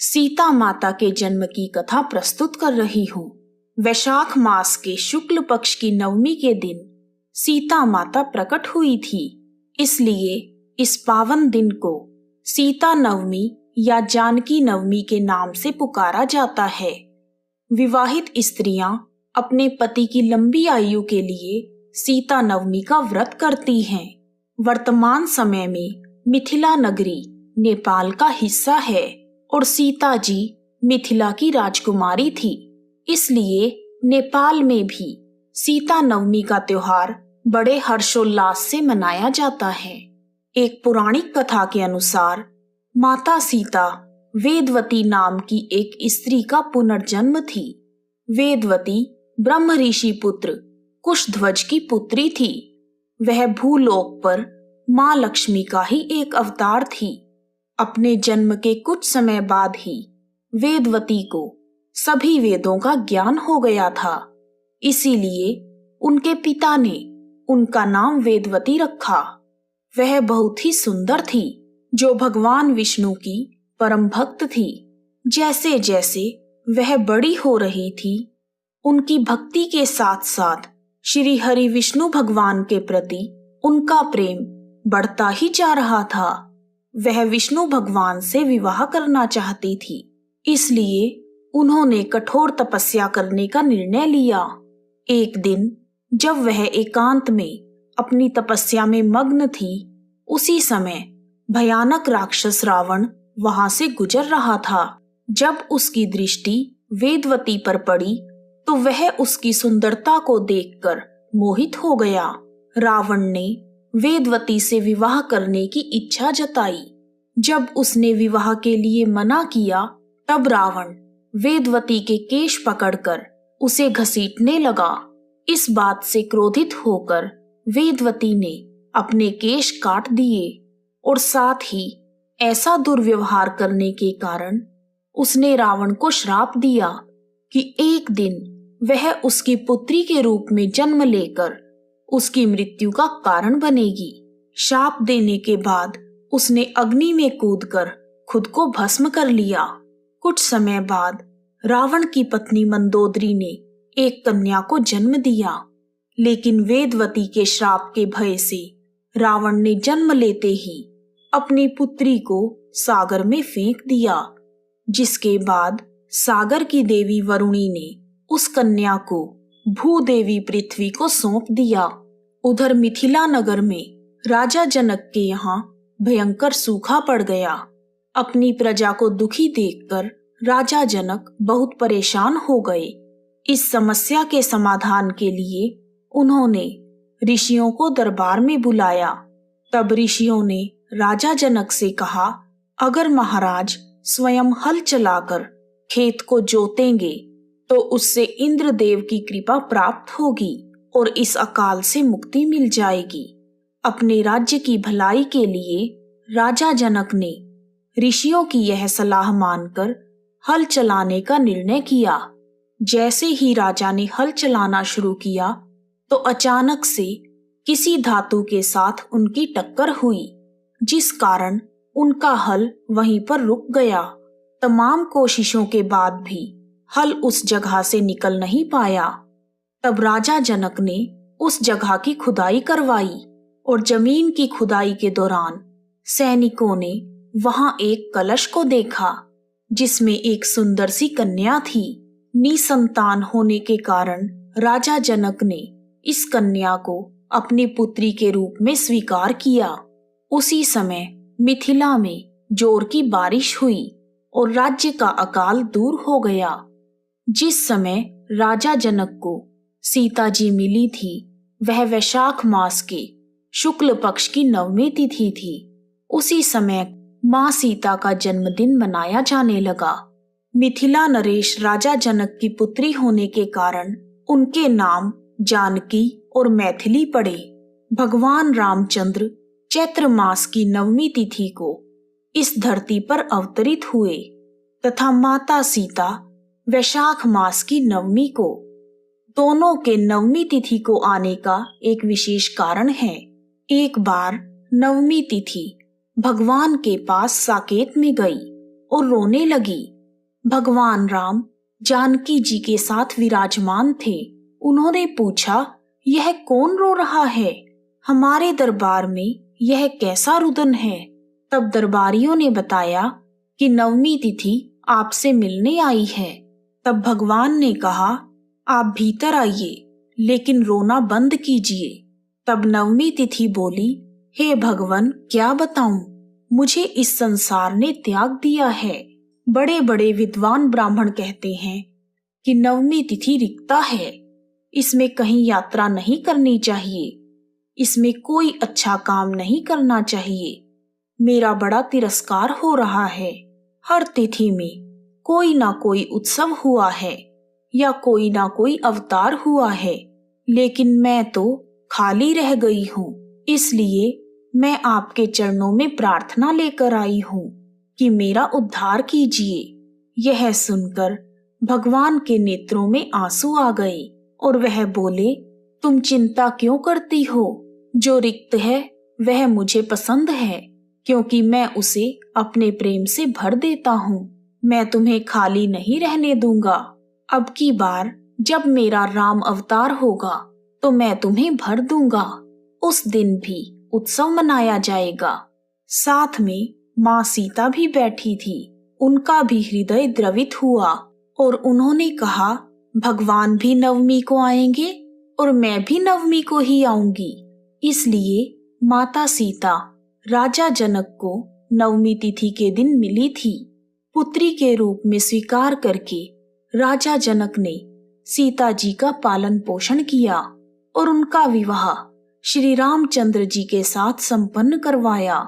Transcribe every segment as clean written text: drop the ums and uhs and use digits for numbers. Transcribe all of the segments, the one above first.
सीता माता के जन्म की कथा प्रस्तुत कर रही हूँ। वैशाख मास के शुक्ल पक्ष की नवमी के दिन सीता माता प्रकट हुई थी, इसलिए इस पावन दिन को सीता नवमी या जानकी नवमी के नाम से पुकारा जाता है। विवाहित स्त्रियां अपने पति की लंबी आयु के लिए सीता नवमी का व्रत करती हैं। वर्तमान समय में मिथिला नगरी नेपाल का हिस्सा है और सीता जी मिथिला की राजकुमारी थी, इसलिए नेपाल में भी सीता नवमी का त्योहार बड़े हर्षोल्लास से मनाया जाता है। एक पौराणिक कथा के अनुसार माता सीता वेदवती नाम की एक स्त्री का पुनर्जन्म थी। वेदवती ब्रह्म ऋषि पुत्र कुशध्वज की पुत्री थी। वह भूलोक पर मां लक्ष्मी का ही एक अवतार थी। अपने जन्म के कुछ समय बाद ही वेदवती को सभी वेदों का ज्ञान हो गया था, इसीलिए उनके पिता ने उनका नाम वेदवती रखा। वह बहुत ही सुंदर थी, जो भगवान विष्णु की परम भक्त थी। जैसे जैसे वह बड़ी हो रही थी, उनकी भक्ति के साथ साथ श्री हरि विष्णु भगवान के प्रति उनका प्रेम बढ़ता ही जा रहा था। वह विष्णु भगवान से विवाह करना चाहती थी, इसलिए उन्होंने कठोर तपस्या करने का निर्णय लिया। एक दिन जब वह एकांत में अपनी तपस्या में मग्न थी, उसी समय भयानक राक्षस रावण वहां से गुजर रहा था। जब उसकी दृष्टि वेदवती पर पड़ी तो वह उसकी सुंदरता को देखकर मोहित हो गया। रावण ने वेदवती से विवाह करने की इच्छा जताई। जब उसने विवाह के लिए मना किया, तब रावण वेदवती के केश पकड़कर उसे घसीटने लगा। इस बात से क्रोधित होकर वेदवती ने अपने केश काट दिए और साथ ही ऐसा दुर्व्यवहार करने के कारण उसने रावण को श्राप दिया कि एक दिन वह उसकी पुत्री के रूप में जन्म लेकर उसकी मृत्यु का कारण बनेगी। शाप देने के बाद उसने अग्नि में कूदकर खुद को भस्म कर लिया। कुछ समय बाद रावण की पत्नी मंदोदरी ने एक कन्या को जन्म दिया, लेकिन वेदवती के श्राप के भय से रावण ने जन्म लेते ही अपनी पुत्री को सागर में फेंक दिया, जिसके बाद सागर की देवी वरुणी ने उस कन्या को भूदेवी पृथ्वी को सौंप दिया। उधर मिथिला नगर में राजा जनक के यहाँ भयंकर सूखा पड़ गया। अपनी प्रजा को दुखी देखकर राजा जनक बहुत परेशान हो गए। इस समस्या के समाधान के लिए उन्होंने ऋषियों को दरबार में बुलाया। तब ऋषियों ने राजा जनक से कहा, अगर महाराज स्वयं हल चलाकर खेत को जोतेंगे तो उससे इंद्रदेव की कृपा प्राप्त होगी और इस अकाल से मुक्ति मिल जाएगी। अपने राज्य की भलाई के लिए राजा जनक ने ऋषियों की यह सलाह मानकर हल चलाने का निर्णय किया। जैसे ही राजा ने हल चलाना शुरू किया तो अचानक से किसी धातु के साथ उनकी टक्कर हुई, जिस कारण उनका हल वहीं पर रुक गया। तमाम कोशिशों के बाद भी हल उस जगह से निकल नहीं पाया। तब राजा जनक ने उस जगह की खुदाई करवाई और जमीन की खुदाई के दौरान सैनिकों ने वहां एक कलश को देखा, जिसमें एक सुंदर सी कन्या थी। निसंतान होने के कारण राजा जनक ने इस कन्या को अपनी पुत्री के रूप में स्वीकार किया। उसी समय मिथिला में जोर की बारिश हुई और राज्य का अकाल दूर हो गया। जिस समय राजा जनक को सीता जी मिली थी, वह वैशाख मास के शुक्ल पक्ष की नवमी तिथि थी। उसी समय मां सीता का जन्मदिन मनाया जाने लगा। मिथिला नरेश राजा जनक की पुत्री होने के कारण उनके नाम जानकी और मैथिली पड़े। भगवान रामचंद्र चैत्र मास की नवमी तिथि को इस धरती पर अवतरित हुए तथा माता सीता वैशाख मास की नवमी को। दोनों के नवमी तिथि को आने का एक विशेष कारण है। एक बार नवमी तिथि भगवान के पास साकेत में गई और रोने लगी। भगवान राम जानकी जी के साथ विराजमान थे। उन्होंने पूछा, यह कौन रो रहा है? हमारे दरबार में यह कैसा रुदन है? तब दरबारियों ने बताया कि नवमी तिथि आपसे मिलने आई है। तब भगवान ने कहा, आप भीतर आइए, लेकिन रोना बंद कीजिए। तब नवमी तिथि बोली, हे भगवान, क्या बताऊं, मुझे इस संसार ने त्याग दिया है। बड़े बड़े विद्वान ब्राह्मण कहते हैं कि नवमी तिथि रिक्ता है, इसमें कहीं यात्रा नहीं करनी चाहिए, इसमें कोई अच्छा काम नहीं करना चाहिए। मेरा बड़ा तिरस्कार हो रहा है। हर तिथि में कोई ना कोई उत्सव हुआ है या कोई ना कोई अवतार हुआ है, लेकिन मैं तो खाली रह गई हूँ। इसलिए मैं आपके चरणों में प्रार्थना लेकर आई हूँ कि मेरा उद्धार कीजिए। यह सुनकर भगवान के नेत्रों में आंसू आ गए और वह बोले, तुम चिंता क्यों करती हो? जो रिक्त है वह मुझे पसंद है, क्योंकि मैं उसे अपने प्रेम से भर देता हूँ। मैं तुम्हें खाली नहीं रहने दूंगा। अब की बार जब मेरा राम अवतार होगा तो मैं तुम्हें भर दूंगा। उस दिन भी उत्सव मनाया जाएगा। साथ में माँ सीता भी बैठी थी। उनका भी हृदय द्रवित हुआ और उन्होंने कहा, भगवान भी नवमी को आएंगे और मैं भी नवमी को ही आऊंगी। इसलिए माता सीता राजा जनक को नवमी तिथि के दिन मिली थी। पुत्री के रूप में स्वीकार करके राजा जनक ने सीता जी का पालन पोषण किया और उनका विवाह श्री रामचंद्र जी के साथ संपन्न करवाया।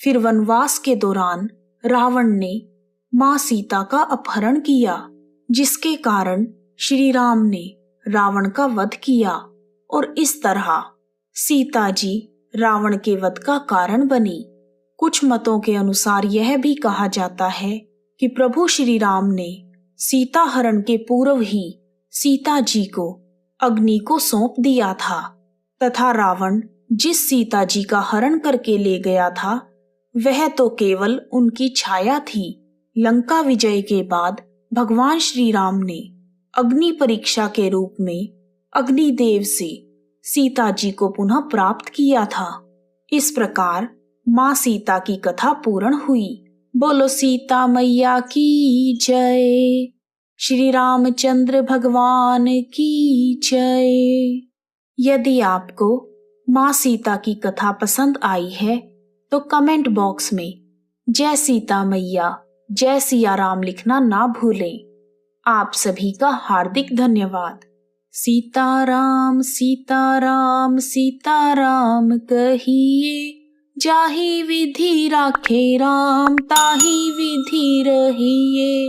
फिर वनवास के दौरान रावण ने मां सीता का अपहरण किया, जिसके कारण श्री राम ने रावण का वध किया और इस तरह सीता जी रावण के वध का कारण बनी। कुछ मतों के अनुसार यह भी कहा जाता है कि प्रभु श्री राम ने सीता हरण के पूर्व ही सीता जी को अग्नि को सौंप दिया था तथा रावण जिस सीता जी का हरण करके ले गया था वह तो केवल उनकी छाया थी। लंका विजय के बाद भगवान श्री राम ने अग्नि परीक्षा के रूप में अग्निदेव से सीता जी को पुनः प्राप्त किया था। इस प्रकार माँ सीता की कथा पूर्ण हुई। बोलो सीता मैया की जय। श्री रामचंद्र भगवान की जय। यदि आपको माँ सीता की कथा पसंद आई है तो कमेंट बॉक्स में जय सीता मैया, जय सिया राम लिखना ना भूलें। आप सभी का हार्दिक धन्यवाद। सीताराम सीताराम सीताराम कहिए, जाहि विधि राखे राम ताहि विधि रहिए।